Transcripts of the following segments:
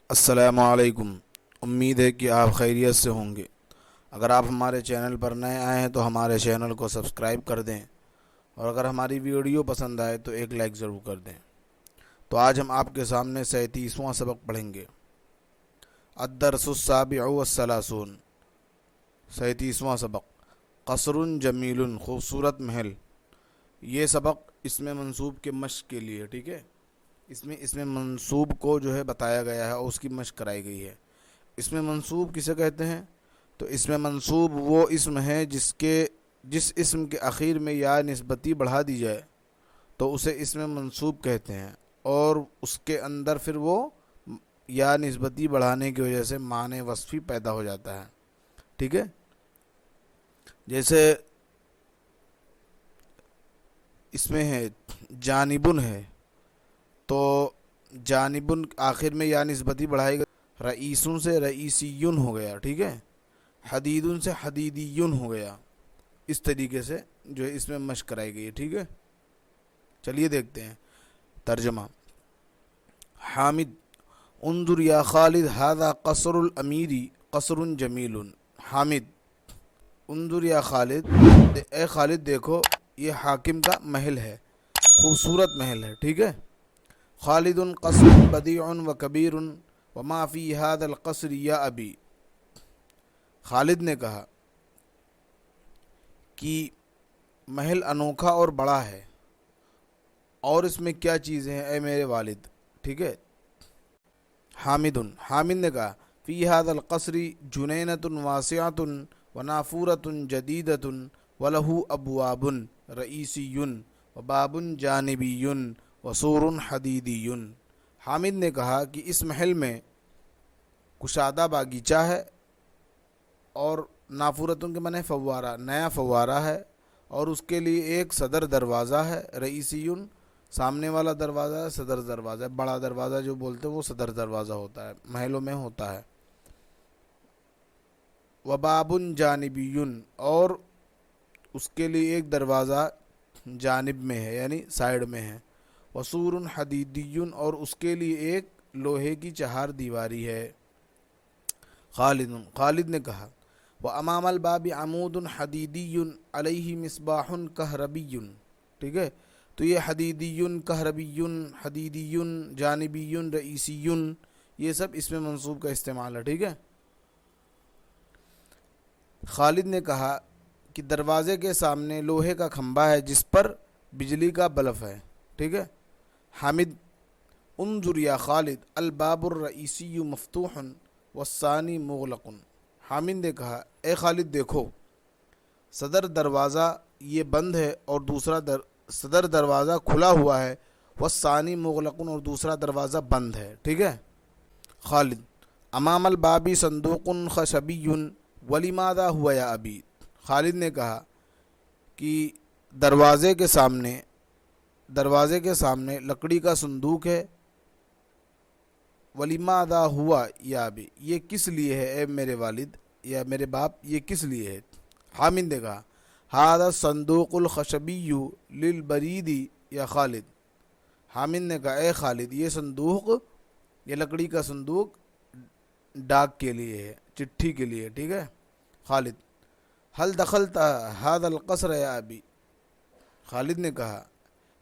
السلام علیکم۔ امید ہے کہ آپ خیریت سے ہوں گے۔ اگر آپ ہمارے چینل پر نئے آئے ہیں تو ہمارے چینل کو سبسکرائب کر دیں، اور اگر ہماری ویڈیو پسند آئے تو ایک لائک ضرور کر دیں۔ تو آج ہم آپ کے سامنے 37واں سبق پڑھیں گے۔ الدرس السابع والثلاثون، 37واں سبق، قصر جمیل، خوبصورت محل۔ یہ سبق اسم منصوب کے مشق کے لیے، ٹھیک ہے، اس میں منصوب کو جو ہے بتایا گیا ہے اور اس کی مشق کرائی گئی ہے۔ اس میں منصوب کسے کہتے ہیں؟ تو اس میں منصوب وہ اسم ہے جس اسم کے آخر میں یا نسبتی بڑھا دی جائے تو اسے اسم منصوب کہتے ہیں، اور اس کے اندر پھر وہ یا نسبتی بڑھانے کی وجہ سے معنی وصفی پیدا ہو جاتا ہے، ٹھیک ہے۔ جیسے اس میں ہے جانبن ہے، تو جانبن آخر میں یا نسبتی بڑھائی گئی، رئیسن سے رئیسیون ہو گیا، ٹھیک ہے، حدیدن سے حدیدیون ہو گیا۔ اس طریقے سے جو ہے اس میں مشق کرائی گئی ہے، ٹھیک ہے۔ چلیے دیکھتے ہیں ترجمہ۔ حامد، انظر یا خالد ھذا قصر الامیری قصر جمیل۔ حامد، انظر یا خالد، اے خالد دیکھو، یہ حاکم کا محل ہے، خوبصورت محل ہے، ٹھیک ہے۔ خالد قصر بدیع و کبیر وما فی ھذا القصر یا ابی۔ خالد نے کہا کہ محل انوکھا اور بڑا ہے، اور اس میں کیا چیزیں ہیں اے میرے والد، ٹھیک ہے۔ حامد نے کہا فی ھذا القصر جنینۃ واسعۃ ونافورۃ جدیدۃ ولہ ابواب رئیسی وباب جانبی وسور حدیدی۔ حامد نے کہا کہ اس محل میں کشادہ باغیچہ ہے، اور نافورتن کے معنی فوارہ، نیا فوارہ ہے، اور اس کے لیے ایک صدر دروازہ ہے، رئیسیون سامنے والا دروازہ ہے، صدر دروازہ ہے، بڑا دروازہ جو بولتے ہیں وہ صدر دروازہ ہوتا ہے، محلوں میں ہوتا ہے۔ وباب جانبیون، اور اس کے لیے ایک دروازہ جانب میں ہے یعنی سائیڈ میں ہے۔ وسور حدیدیون، اور اس کے لیے ایک لوہے کی چہار دیواری ہے۔ خالد نے کہا وامام الباب عمود حدیدی علیہ مصباح کہربی، ٹھیک ہے۔ تو یہ حدیدیون، کہربیون، حدیدیون، جانبیون، رئیسیون، یہ سب اس میں منصوب کا استعمال ہے، ٹھیک ہے۔ خالد نے کہا کہ دروازے کے سامنے لوہے کا کھمبا ہے جس پر بجلی کا بلب ہے، ٹھیک ہے۔ حامد، انظر یا خالد الباب الرئیسی مفتوح والثانی مغلق۔ حامد نے کہا اے خالد دیکھو، صدر دروازہ یہ بند ہے اور صدر دروازہ کھلا ہوا ہے، والثانی مغلق، اور دوسرا دروازہ بند ہے، ٹھیک ہے۔ خالد، امام الباب صندوق خشبی ولماذا ہوا یا ابی۔ خالد نے کہا کہ دروازے کے سامنے لکڑی کا صندوق ہے، ولماذا ہوا یا ابی، یہ کس لیے ہے اے میرے والد یا میرے باپ، یہ کس لیے ہے۔ حامد نے کہا ھذا الصندوق الخشبی للبرید یا خالد۔ حامد نے کہا اے خالد، یہ صندوق، یہ لکڑی کا صندوق ڈاک کے لیے ہے، چٹھی کے لیے، ٹھیک ہے۔ خالد، حل دخلت ھذا القصر یا ابی۔ خالد نے کہا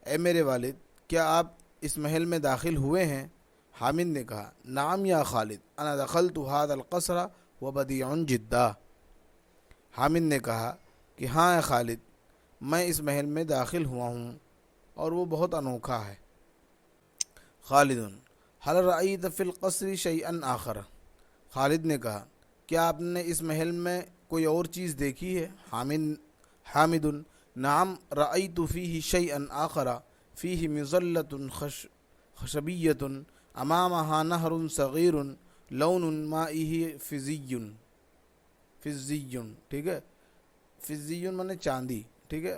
اے میرے والد، کیا آپ اس محل میں داخل ہوئے ہیں؟ حامد نے کہا نعم یا خالد، انا دخلت ھذا القصر وبدیع جدا۔ حامد نے کہا کہ ہاں اے خالد، میں اس محل میں داخل ہوا ہوں اور وہ بہت انوکھا ہے۔ خالد، هل رأیت فی القصر شیئا آخر۔ خالد نے کہا کیا آپ نے اس محل میں کوئی اور چیز دیکھی ہے؟ حامد، نعم رأیت فیہ شیئا آخر فیہ مظلۃ خشبیۃ امامہا نہر صغیر لون مائہ فضی، ٹھیک ہے۔ فضی معنی چاندی، ٹھیک ہے۔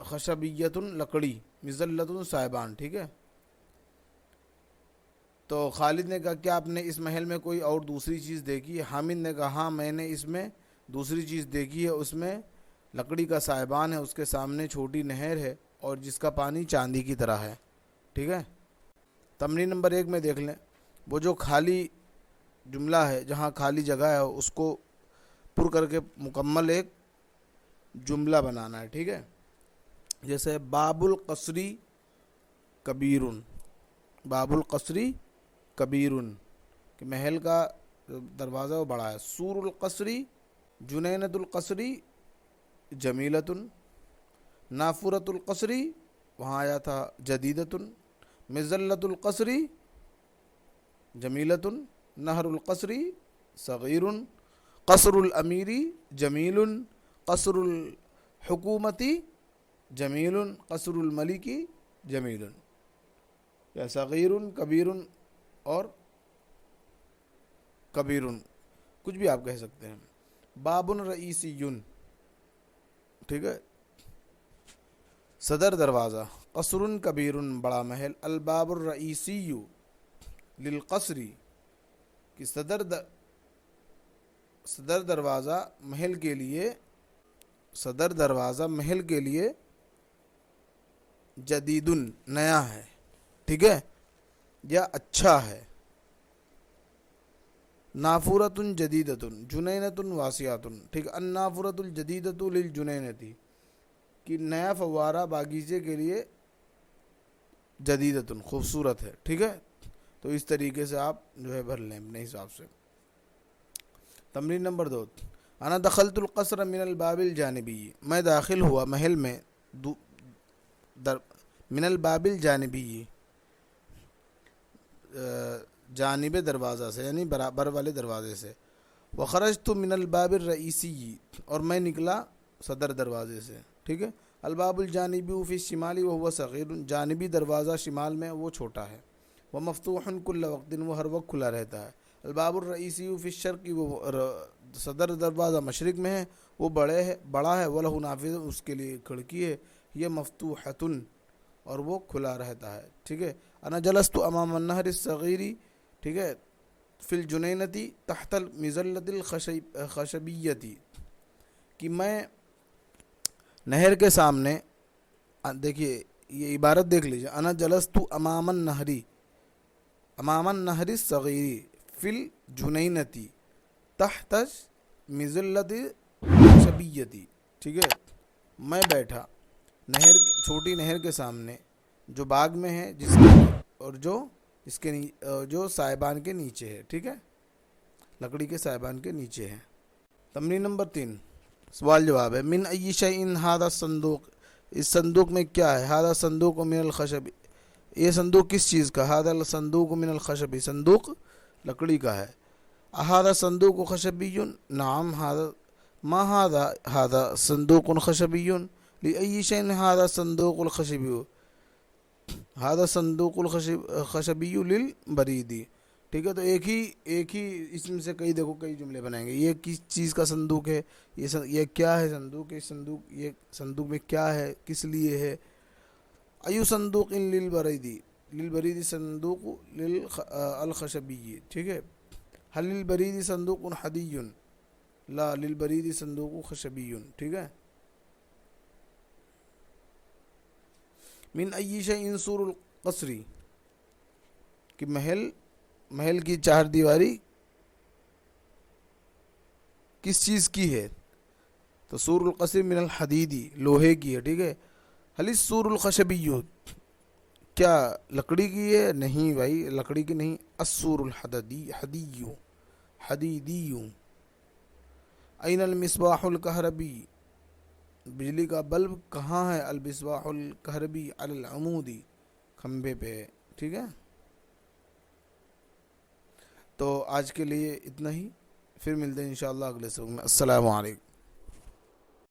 خشبیۃ لکڑی، مظلۃ صاحبان، ٹھیک ہے۔ تو خالد نے کہا کیا آپ نے اس محل میں کوئی اور دوسری چیز دیکھی ہے؟ حامد نے کہا ہاں میں نے اس میں دوسری چیز دیکھی ہے، اس میں لکڑی کا صاحبان ہے، اس کے سامنے چھوٹی نہر ہے اور جس کا پانی چاندی کی طرح ہے، ٹھیک ہے۔ تمرین نمبر 1 میں دیکھ لیں، وہ جو خالی جملہ ہے، جہاں خالی جگہ ہے اس کو پر کر کے مکمل ایک جملہ بنانا ہے، ٹھیک ہے؟ جیسے باب القصری کبیرن، باب القصری کبیرن کہ محل کا دروازہ وہ بڑا ہے. سور القصری جنینۃ القصری جمیلتن، نافورۃ القصری وہاں آیا تھا جدیدتن، مزلۃ القصری جمیلتن، نہر القصری صغیرن، قصر الامیری جمیل، قصر الحکومتی جمیل، قصر الملکی جمیل، یا صغیر کبیر اور کبیر، کچھ بھی آپ کہہ سکتے ہیں. باب رئیسی، ٹھیک ہے، صدر دروازہ، قصر کبیر بڑا محل، الباب الرئیسی للقصری کہ صدر دروازہ محل کے لیے، صدر دروازہ محل کے لیے جدید نیا ہے، ٹھیک ہے، یا اچھا ہے. نافورۃ جدیدۃ جنینۃ واسعۃ، ٹھیک ہے، النافورۃ الجدیدۃ للجنینۃ کہ نیا فوارہ باغیچے کے لیے جدیدۃ خوبصورت ہے، ٹھیک ہے. تو اس طریقے سے آپ جو ہے بھر لیں اپنے حساب سے. تمرین نمبر 2، انا دخلت القصر من الباب الجانبی، میں داخل ہوا محل میں من الباب الجانبی جانب دروازہ سے، یعنی برابر والے دروازے سے. وخرجت من الباب الرئیسی اور میں نکلا صدر دروازے سے، ٹھیک ہے. الباب الجانبی فی الشمال وهو صغیر، جانبی دروازہ شمال میں وہ چھوٹا ہے. ومفتوح کل وقت، وہ ہر وقت کھلا رہتا ہے. الباب الرئیسی فی الشرق، وہ صدر دروازہ مشرق میں ہے، وہ بڑا ہے. وله نافذ، اس کے لیے کھڑکی ہے. یہ مفتوحۃ اور وہ کھلا رہتا ہے، ٹھیک ہے. انا جلست امام النہر الصغیر، ٹھیک ہے، فی الجنینۃ تحت المظلۃ الخشبیۃ کہ میں نہر کے سامنے، دیکھیے یہ عبارت دیکھ لیجیے، انا جلست امام النہری، امام النہر الصغیر فی الجنینۃ تحت مظلۃ الخشبیۃ، ٹھیک ہے، میں بیٹھا نہر، چھوٹی نہر کے سامنے جو باغ میں ہے، جس کے اور جو سائبان کے نیچے ہے، ٹھیک ہے، لکڑی کے سائبان کے نیچے ہے. تمرین نمبر 3 سوال جواب ہے. من ای شیء ھذا الصندوق، اس صندوق میں کیا ہے. ھذا صندوق من الخشب، یہ صندوق کس چیز کا. ھذا الصندوق من الخشب، صندوق لکڑی کا ہے. ھذا صندوق خشبی، نعم. ما ھذا صندوق خشبی. لأي شيء ھذا الصندوق الخشبی، ھذا صندوق الخشبی للبرید، ٹھیک ہے. تو ایک ہی اسم سے کئی جملے بنائیں گے. یہ کس چیز کا صندوق ہے، یہ کیا ہے صندوق، یہ صندوق میں کیا ہے، کس لیے ہے. ایو صندوق للبرید، للبرید صندوق الخشبی، ٹھیک ہے. هل للبرید صندوق حدی، لا، للبرید صندوق خشبی، ٹھیک ہے. من ای شیء سور القصری کہ محل کی چار دیواری کس چیز کی ہے. تو سور القصر من الحدیدی، لوہے کی ہے، ٹھیک ہے. حل السور الخشبی، کیا لکڑی کی ہے. نہیں بھائی، لکڑی کی نہیں. السور حدیدی. این المصباح الکہربی، بجلی کا بلب کہاں ہے. المصباح الکہربی علی العمود، کھمبے پہ، ٹھیک ہے. تو آج کے لیے اتنا ہی، پھر ملتے ہیں انشاءاللہ اگلے سبق میں. السلام علیکم.